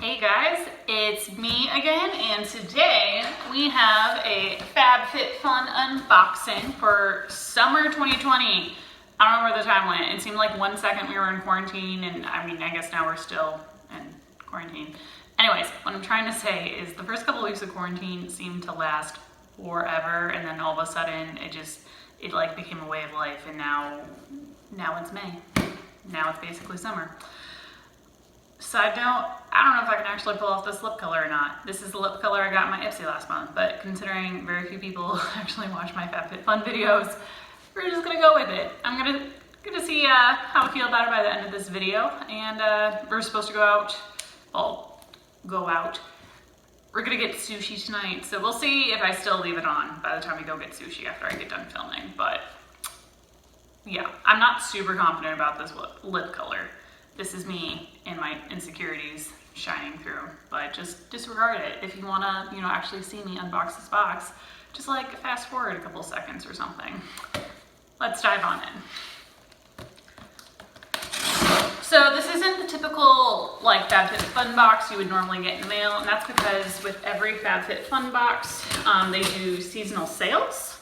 Hey guys, it's me again, and today we have a FabFitFun unboxing for summer 2020. I don't know where the time went. It seemed like 1 second we were in quarantine, and I guess now we're still in quarantine. Anyways, what I'm trying to say is the first couple of weeks of quarantine seemed to last forever, and then all of a sudden it like became a way of life, and now it's May. Now it's basically summer. Side note, I don't know if I can actually pull off this lip color or not. This is the lip color I got in my Ipsy last month, but considering very few people actually watch my FabFitFun videos, we're just gonna go with it. I'm gonna see how I feel about it by the end of this video, and we're supposed to go out. We're gonna get sushi tonight, so we'll see if I still leave it on by the time we go get sushi after I get done filming, but yeah, I'm not super confident about this lip color. This is me and my insecurities shining through, but just disregard it. If you wanna, actually see me unbox this box, just like fast forward a couple seconds or something. Let's dive on in. So this isn't the typical FabFitFun box you would normally get in the mail, and that's because with every FabFitFun box, they do seasonal sales.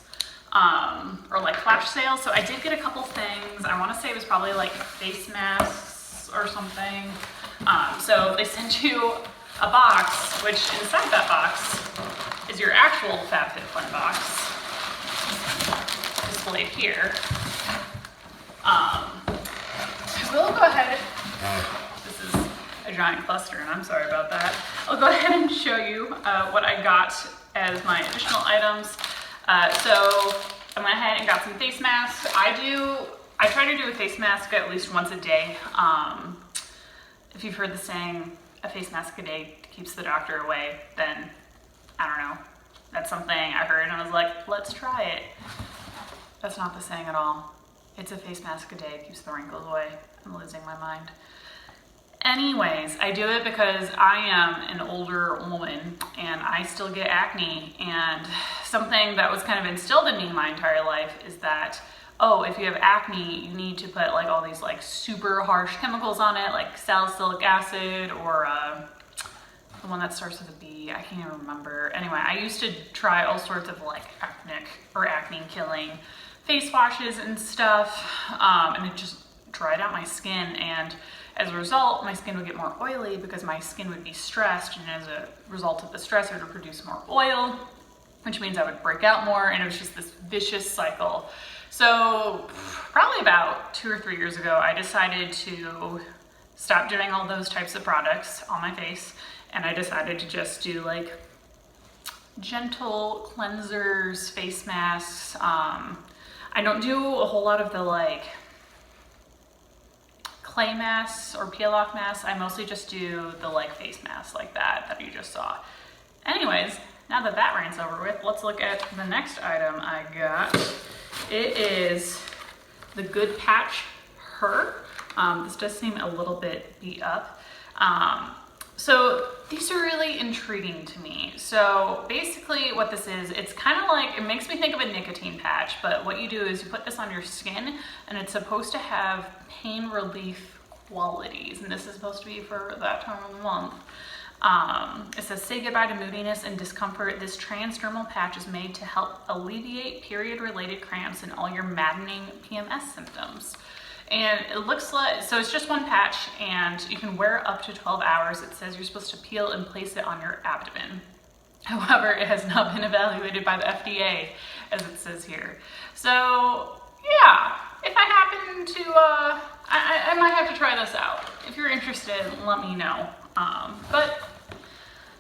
Or flash sales. So I did get a couple things. I want to say it was probably face masks or something. So they send you a box, which inside that box is your actual FabFitFun box displayed here. I will go ahead. This is a giant cluster, and I'm sorry about that. I'll go ahead and show you what I got as my additional items. So I went ahead and got some face masks. I try to do a face mask at least once a day. If you've heard the saying, a face mask a day keeps the doctor away, then I don't know. That's something I heard and I was like, let's try it. That's not the saying at all. It's a face mask a day keeps the wrinkles away. I'm losing my mind. Anyways, I do it because I am an older woman and I still get acne, and something that was kind of instilled in me my entire life is that, if you have acne, you need to put all these super harsh chemicals on it, like salicylic acid or the one that starts with a B, I can't even remember. Anyway, I used to try all sorts of acne killing face washes and stuff, and it just dried out my skin, and as a result, my skin would get more oily because my skin would be stressed, and as a result of the stress, it would produce more oil, which means I would break out more, and it was just this vicious cycle. So probably about 2 or 3 years ago, I decided to stop doing all those types of products on my face, and I decided to just do gentle cleansers, face masks. I don't do a whole lot of the clay masks or peel off masks. I mostly just do the face masks like that you just saw. Anyways, now that that rant's over with, let's look at the next item I got. It is the Good Patch Her. This does seem a little bit beat up. So these are really intriguing to me. So basically what this is, it's kind of it makes me think of a nicotine patch, but what you do is you put this on your skin, and it's supposed to have pain relief qualities, and this is supposed to be for that time of the month. It says, say goodbye to moodiness and discomfort. This transdermal patch is made to help alleviate period-related cramps and all your maddening PMS symptoms. And it looks so it's just one patch, and you can wear up to 12 hours. It says you're supposed to peel and place it on your abdomen. However, it has not been evaluated by the FDA, as it says here. So yeah, if I happen to, I might have to try this out. If you're interested, let me know. But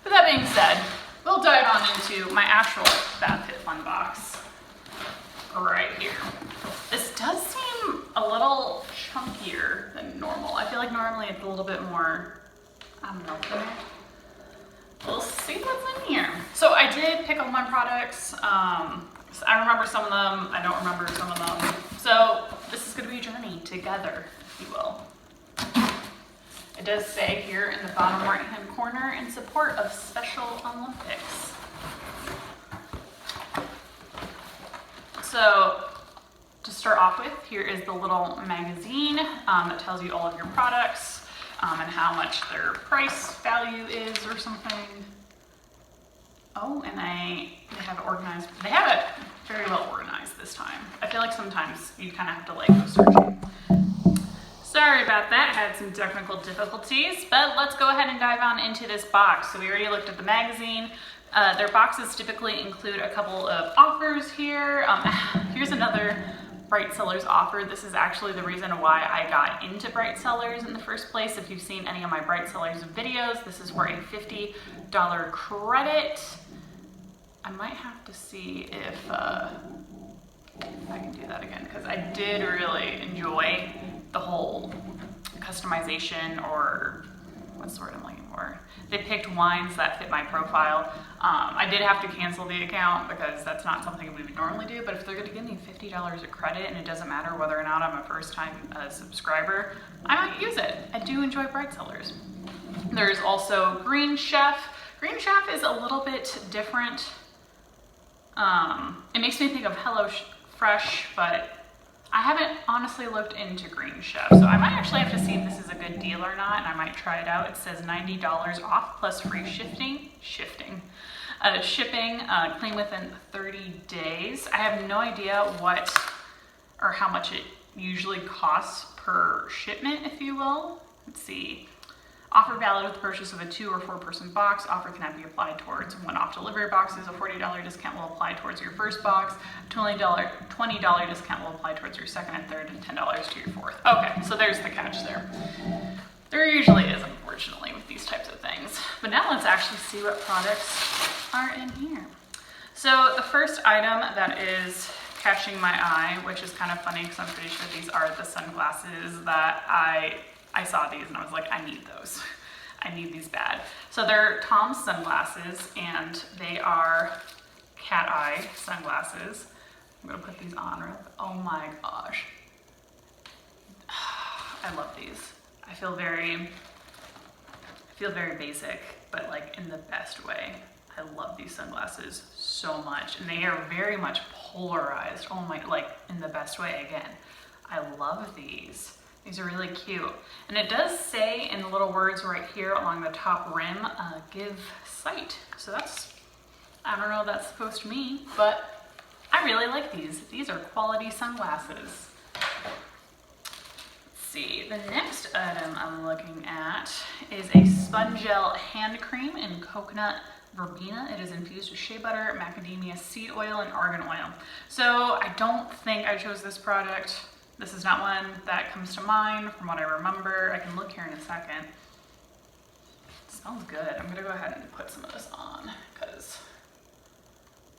with that being said, we'll dive on into my actual FabFitFun box right here. This does seem a little chunkier than normal. I feel like normally it's a little bit more, thinner. We'll see what's in here. So I did pick up my products. I remember some of them, I don't remember some of them. So this is gonna be a journey together, if you will. It does say here in the bottom right-hand corner, in support of Special Olympics. So to start off with, here is the little magazine that tells you all of your products. and how much their price value is or something. Oh, and they have it organized. They have it very well organized this time. I feel like sometimes you kind of have to like go searching. Sorry about that, had some technical difficulties, but let's go ahead and dive on into this box. So we already looked at the magazine. Their boxes typically include a couple of offers here. Here's another Bright Sellers offer. This is actually the reason why I got into Bright Sellers in the first place. If you've seen any of my Bright Sellers videos, this is for a $50 credit. I might have to see if I can do that again, because I did really enjoy the whole customization, or what's the word I'm looking for? They picked wines that fit my profile. I did have to cancel the account because that's not something we would normally do, but if they're going to give me $50 of credit and it doesn't matter whether or not I'm a first-time subscriber, I might use it. I do enjoy Bright Sellers. There's also Green Chef. Green Chef is a little bit different. It makes me think of HelloFresh, but I haven't honestly looked into Green Chef, so I might actually have to see if this is a good deal or not, and I might try it out. It says $90 off plus free shipping, clean within 30 days. I have no idea what or how much it usually costs per shipment, if you will. Let's see. Offer valid with the purchase of a 2 or 4 person box. Offer cannot be applied towards one-off delivery boxes. A $40 discount will apply towards your first box. $20 discount will apply towards your second and third, and $10 to your fourth. Okay, so there's the catch there. There usually is, unfortunately, with these types of things. But now let's actually see what products are in here. So the first item that is catching my eye, which is kind of funny because I'm pretty sure these are the sunglasses that I saw these and I was like, I need those. I need these bad. So they're Tom's sunglasses, and they are cat eye sunglasses. I'm gonna put these on. Oh my gosh. I love these. I feel very basic, but like in the best way. I love these sunglasses so much, and they are very much polarized. Oh my, like in the best way again. I love these. These are really cute. And it does say in the little words right here along the top rim, give sight. So that's, I don't know what that's supposed to mean, but I really like these. These are quality sunglasses. Let's see, the next item I'm looking at is a Sponge Gel hand cream in coconut verbena. It is infused with shea butter, macadamia seed oil, and argan oil. So I don't think I chose this product. This is not one that comes to mind from what I remember. I can look here in a second. It smells good. I'm gonna go ahead and put some of this on because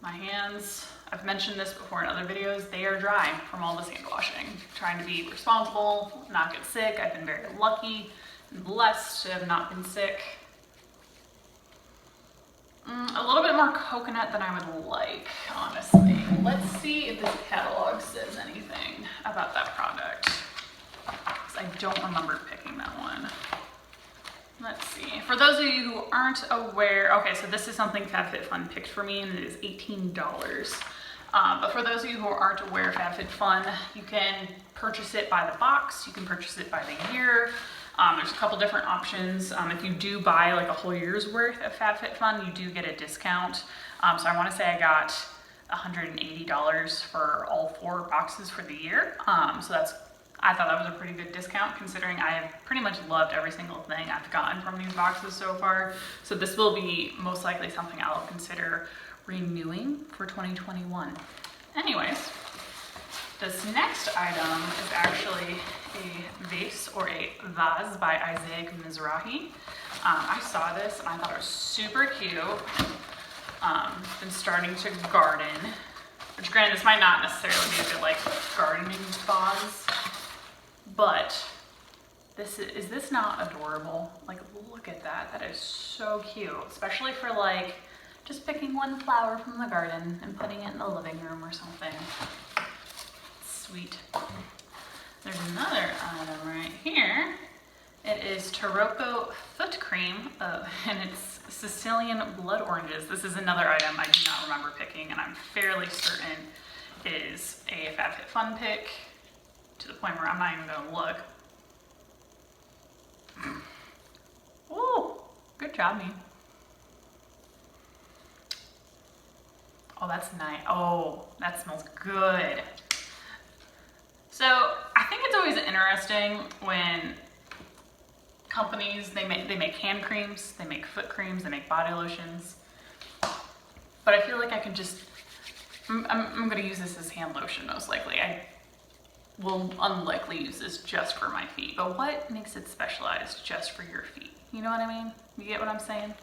my hands, I've mentioned this before in other videos, they are dry from all this hand washing. Trying to be responsible, not get sick. I've been very lucky and blessed to have not been sick. A little bit more coconut than I would like, honestly. Let's see if this catalog says anything about that product, because I don't remember picking that one. Let's see. For those of you who aren't aware, okay, so this is something FabFitFun picked for me, and it is $18. But for those of you who aren't aware of FabFitFun, you can purchase it by the box, you can purchase it by the year. There's a couple different options. If you do buy like a whole year's worth of FabFitFun, you do get a discount. So I want to say I got $180 for all 4 boxes for the year. So I thought that was a pretty good discount considering I have pretty much loved every single thing I've gotten from these boxes so far. So this will be most likely something I'll consider renewing for 2021. Anyways. This next item is actually a vase or a vase by Isaac Mizrahi. I saw this and I thought it was super cute. Been starting to garden, which granted this might not necessarily be a good like gardening vase, but is this not adorable? Like look at that, that is so cute, especially for like just picking one flower from the garden and putting it in the living room or something. Sweet. There's another item right here. It is Taroko foot cream, and it's Sicilian blood oranges. This is another item I do not remember picking, and I'm fairly certain is a FabFitFun pick, to the point where I'm not even gonna look. job, me. Oh, that's nice. Oh, that smells good. So I think it's always interesting when companies, they make hand creams, they make foot creams, they make body lotions. But I feel like I can just, I'm gonna use this as hand lotion most likely. I will unlikely use this just for my feet. But what makes it specialized just for your feet? You know what I mean? You get what I'm saying?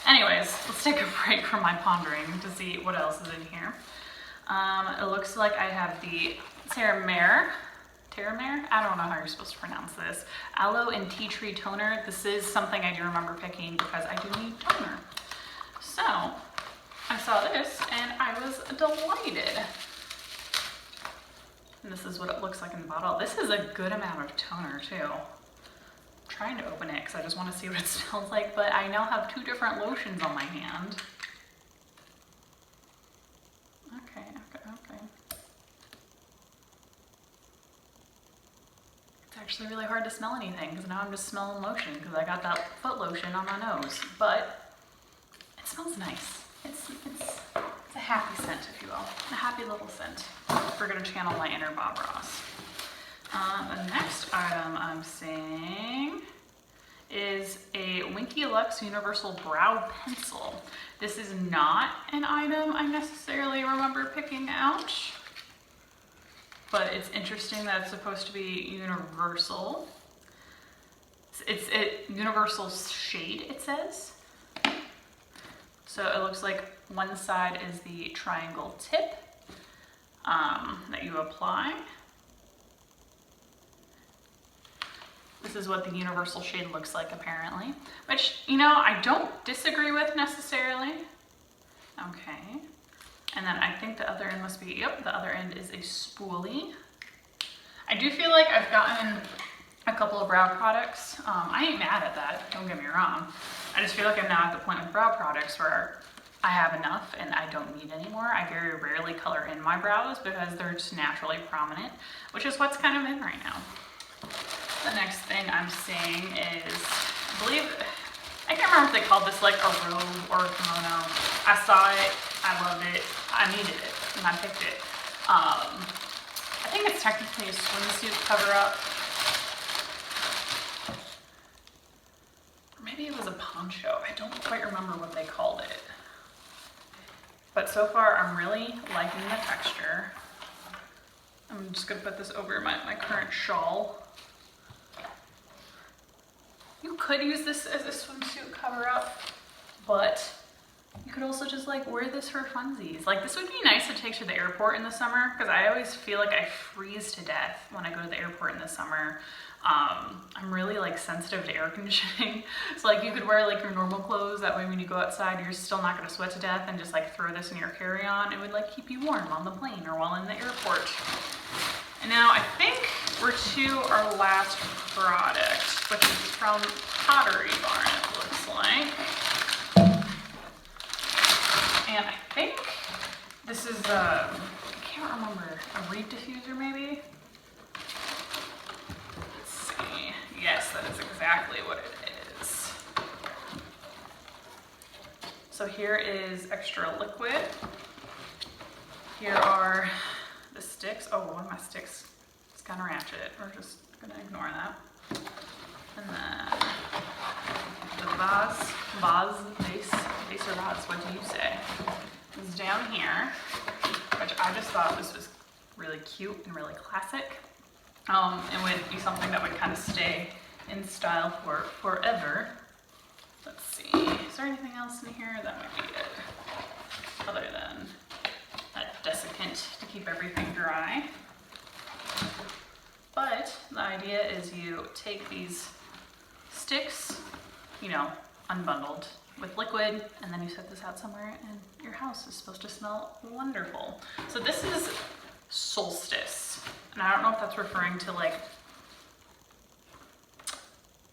Anyways, let's take a break from my pondering to see what else is in here. It looks like I have the Terramare? I don't know how you're supposed to pronounce this. Aloe and Tea Tree Toner. This is something I do remember picking because I do need toner. So, I saw this and I was delighted. And this is what it looks like in the bottle. This is a good amount of toner too. Trying to open it because I just want to see what it smells like, but I now have 2 different lotions on my hand. Okay. It's actually really hard to smell anything because now I'm just smelling lotion because I got that foot lotion on my nose, but it smells nice. It's a happy scent, if you will. A happy little scent. We're gonna channel my inner Bob Ross. The next item I'm seeing is a Winky Lux Universal Brow Pencil. This is not an item I necessarily remember picking out, but it's interesting that it's supposed to be universal. It's universal shade, it says. So it looks like one side is the triangle tip that you apply. This is what the universal shade looks like apparently, which, you know, I don't disagree with necessarily. Okay. And then I think the other end must be, yep, the other end is a spoolie. I do feel like I've gotten a couple of brow products. I ain't mad at that, don't get me wrong. I just feel like I'm now at the point with brow products where I have enough and I don't need any more. I very rarely color in my brows because they're just naturally prominent, which is what's kind of in right now. The next thing I'm seeing is, I can't remember if they called this like a robe or a kimono. I saw it, I loved it, I needed it, and I picked it. I think it's technically a swimsuit cover-up. Or maybe it was a poncho. I don't quite remember what they called it. But so far, I'm really liking the texture. I'm just gonna put this over my current shawl. You could use this as a swimsuit cover-up, but you could also just like wear this for funsies. Like this would be nice to take to the airport in the summer because I always feel like I freeze to death when I go to the airport in the summer. I'm really like sensitive to air conditioning. So like you could wear like your normal clothes. That way when you go outside, you're still not gonna sweat to death and just like throw this in your carry-on. It would like keep you warm on the plane or while in the airport. And now I think we're to our last product, which is from Pottery Barn, it looks like. And I think this is, I can't remember, a reed diffuser maybe? Let's see. Yes, that is exactly what it is. So here is extra liquid. Here are the sticks. Oh, one of my sticks is kind of ratchet. We're just gonna ignore that. And then the base or vase, what do you say? Is down here, which I just thought this was really cute and really classic. It would be something that would kind of stay in style for forever. Let's see, is there anything else in here? That might be it, other than that desiccant to keep everything dry. But the idea is you take these sticks, you know, unbundled with liquid, and then you set this out somewhere and your house is supposed to smell wonderful. So this is Solstice, and I don't know if that's referring to like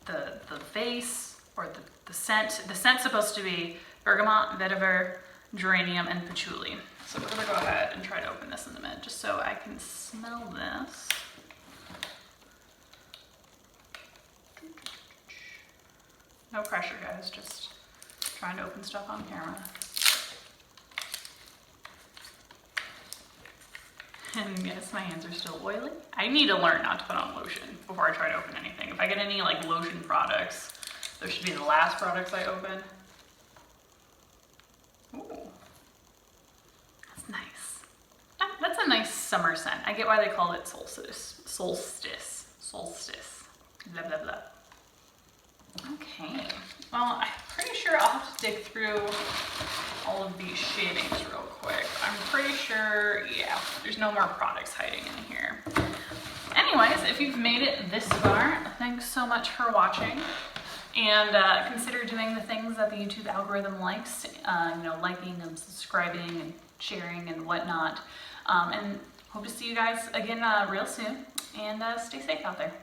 the vase or the scent. The scent's supposed to be bergamot, vetiver, geranium, and patchouli. So we're gonna go ahead and try to open this in a minute just so I can smell this. No pressure, guys, just trying to open stuff on camera. And yes, my hands are still oily. I need to learn not to put on lotion before I try to open anything. If I get any like lotion products, those should be the last products I open. Ooh, that's nice. That's a nice summer scent. I get why they called it Solstice. Solstice. Solstice. Blah, blah, blah. Okay. Well, I'm pretty sure I'll have to dig through all of these shadings real quick. I'm pretty sure, yeah, there's no more products hiding in here. Anyways, if you've made it this far, thanks so much for watching. And consider doing the things that the YouTube algorithm likes, you know, liking and subscribing and sharing and whatnot. And hope to see you guys again real soon. And stay safe out there.